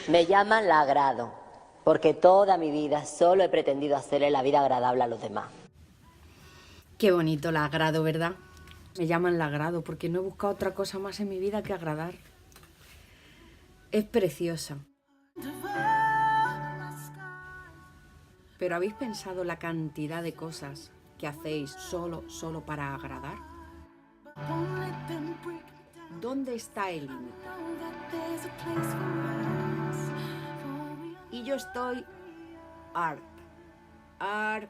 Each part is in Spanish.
Me llaman la agrado, porque toda mi vida solo he pretendido hacerle la vida agradable a los demás. Qué bonito la agrado, ¿verdad? Me llaman la agrado porque no he buscado otra cosa más en mi vida que agradar. Es preciosa. Pero ¿habéis pensado la cantidad de cosas que hacéis solo para agradar? ¿Dónde está el límite? Y yo estoy harta.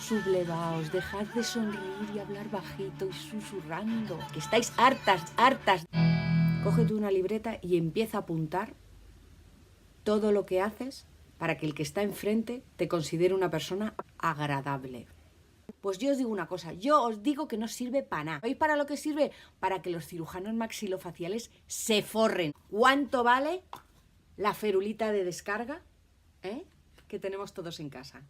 Sublevaos, dejad de sonreír y hablar bajito y susurrando, que estáis hartas. Cógete una libreta y empieza a apuntar todo lo que haces para que el que está enfrente te considere una persona agradable. Pues yo os digo una cosa, yo os digo que no sirve para nada. ¿Sabéis para lo que sirve? Para que los cirujanos maxilofaciales se forren. ¿Cuánto vale la ferulita de descarga que tenemos todos en casa?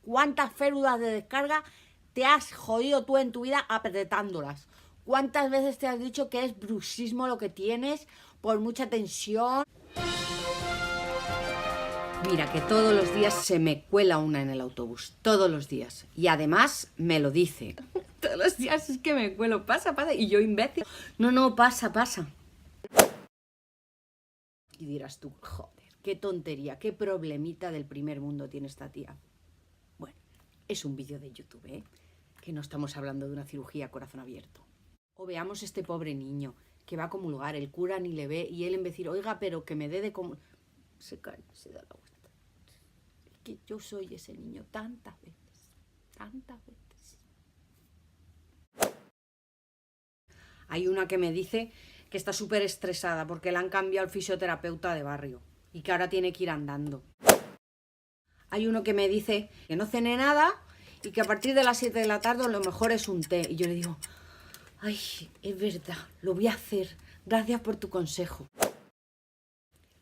¿Cuántas férulas de descarga te has jodido tú en tu vida apretándolas? ¿Cuántas veces te has dicho que es bruxismo lo que tienes por mucha tensión? Mira, que todos los días se me cuela una en el autobús. Todos los días. Y además me lo dice. Todos los días es que me cuelo. Pasa. Y yo, imbécil. No, pasa. Y dirás tú, joder, qué tontería, qué problemita del primer mundo tiene esta tía. Bueno, es un vídeo de YouTube, que no estamos hablando de una cirugía a corazón abierto. O veamos este pobre niño que va a comulgar, el cura ni le ve y él en vez de decir, oiga, pero que me dé de comulgar, se cae, se da la vuelta. Es que yo soy ese niño tantas veces. Hay una que me dice que está súper estresada porque le han cambiado al fisioterapeuta de barrio y que ahora tiene que ir andando. Hay uno que me dice que no cene nada y que a partir de las 7 de la tarde lo mejor es un té. Y yo le digo, ay, es verdad, lo voy a hacer. Gracias por tu consejo.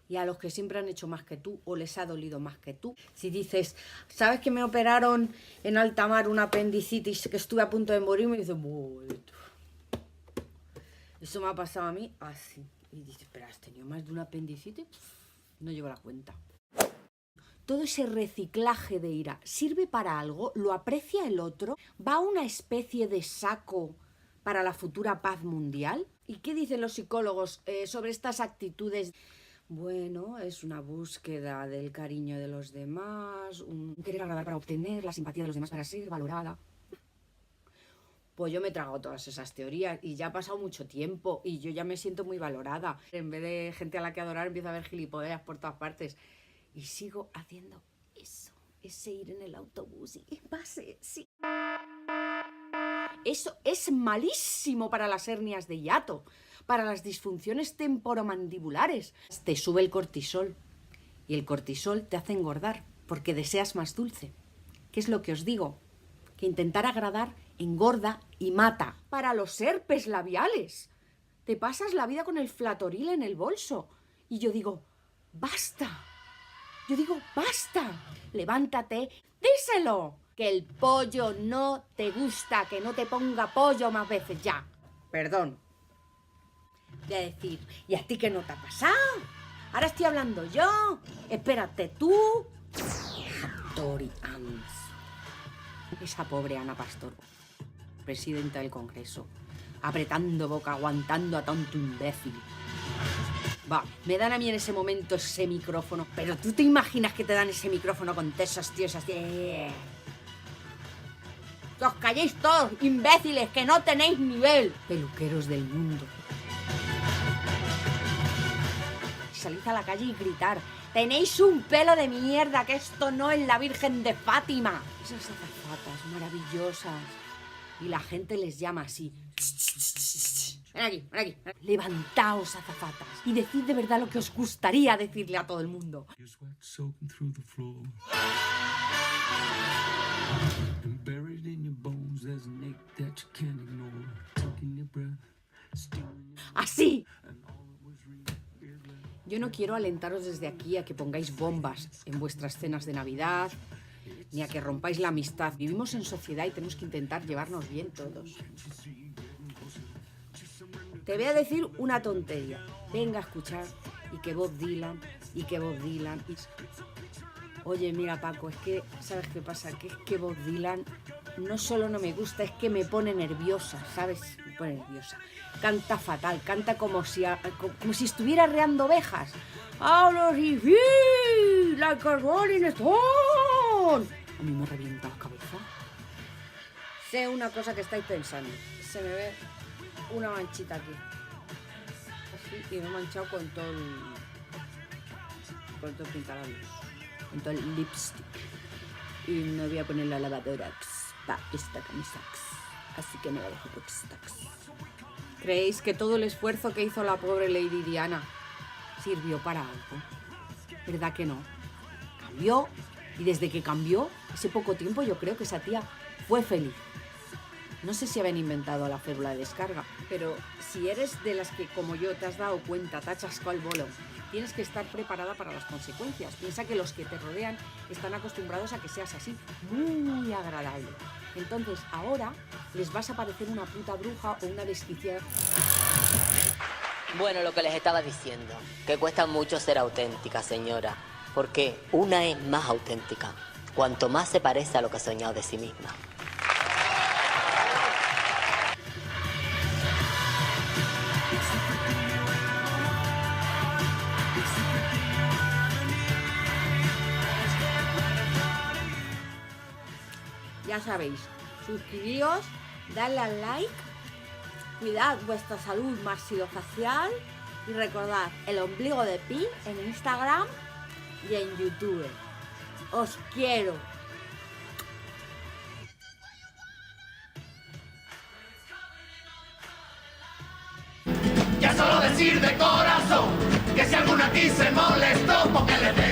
Y a los que siempre han hecho más que tú o les ha dolido más que tú. Si dices, ¿sabes que me operaron en alta mar una apendicitis que estuve a punto de morirme? Y dices, bueno, eso me ha pasado a mí así. Y dices, ¿pero has tenido más de una apendicitis? No llevo la cuenta. Todo ese reciclaje de ira sirve para algo, lo aprecia el otro, va a una especie de saco para la futura paz mundial. ¿Y qué dicen los psicólogos sobre estas actitudes? Bueno, es una búsqueda del cariño de los demás, un querer agradar para obtener la simpatía de los demás para ser valorada. Pues yo me he tragado todas esas teorías y ya ha pasado mucho tiempo y yo ya me siento muy valorada. En vez de gente a la que adorar, empiezo a ver gilipollas por todas partes. Y sigo haciendo eso, ese ir en el autobús y pase, sí. Eso es malísimo para las hernias de hiato, para las disfunciones temporomandibulares. Te sube el cortisol y el cortisol te hace engordar porque deseas más dulce. ¿Qué es lo que os digo? Que intentar agradar engorda y mata. Para los herpes labiales. Te pasas la vida con el Flatoril en el bolso. Y yo digo, basta. Levántate, díselo. Que el pollo no te gusta, que no te ponga pollo más veces ya. Perdón. Voy a decir, ¿y a ti qué no te ha pasado? Ahora estoy hablando yo. Espérate tú. Tori Ans. Esa pobre Ana Pastor, presidenta del Congreso, apretando boca, aguantando a tanto imbécil. Va, me dan a mí en ese momento ese micrófono, pero ¿tú te imaginas que te dan ese micrófono con esos tíos así? Que os calléis todos, imbéciles, que no tenéis nivel. Peluqueros del mundo. Salid a la calle y gritar, tenéis un pelo de mierda, que esto no es la Virgen de Fátima. Esas azafatas maravillosas. Y la gente les llama así. Ven aquí. Levantaos, azafatas, y decid de verdad lo que os gustaría decirle a todo el mundo. así. Yo no quiero alentaros desde aquí a que pongáis bombas en vuestras cenas de Navidad, ni a que rompáis la amistad. Vivimos en sociedad y tenemos que intentar llevarnos bien todos. Te voy a decir una tontería. Venga a escuchar y que Bob Dylan, y que Bob Dylan. Oye, mira, Paco, es que, ¿sabes qué pasa? Que es que Bob Dylan no solo no me gusta, es que me pone nerviosa, ¿sabes? Me pone nerviosa. Canta fatal, canta como si estuviera arreando ovejas. ¡Hablo así, like a rolling stone! A mí me revienta la cabeza. Sé una cosa que estáis pensando. Se me ve una manchita aquí. Así, y me he manchado con todo el pintalabios. Con todo el lipstick. Y me voy a poner la lavadora para esta camisa. Así que me la dejo por stacks. ¿Creéis que todo el esfuerzo que hizo la pobre Lady Diana sirvió para algo? ¿Verdad que no? Cambió, y desde que cambió, ese poco tiempo yo creo que esa tía fue feliz. No sé si habían inventado la férula de descarga, pero si eres de las que, como yo, te has dado cuenta, te has chascado el bolo, tienes que estar preparada para las consecuencias. Piensa que los que te rodean están acostumbrados a que seas así, muy agradable. Entonces, ahora les vas a parecer una puta bruja o una desquiciada. Bueno, lo que les estaba diciendo, que cuesta mucho ser auténtica, señora, porque una es más auténtica, cuanto más se parece a lo que ha soñado de sí misma. Ya sabéis, suscribíos, dadle al like, cuidad vuestra salud maxilofacial y recordad el ombligo de Pi en Instagram y en YouTube. Os quiero. Ya solo decir de corazón que si alguna aquí se molestó, porque le dé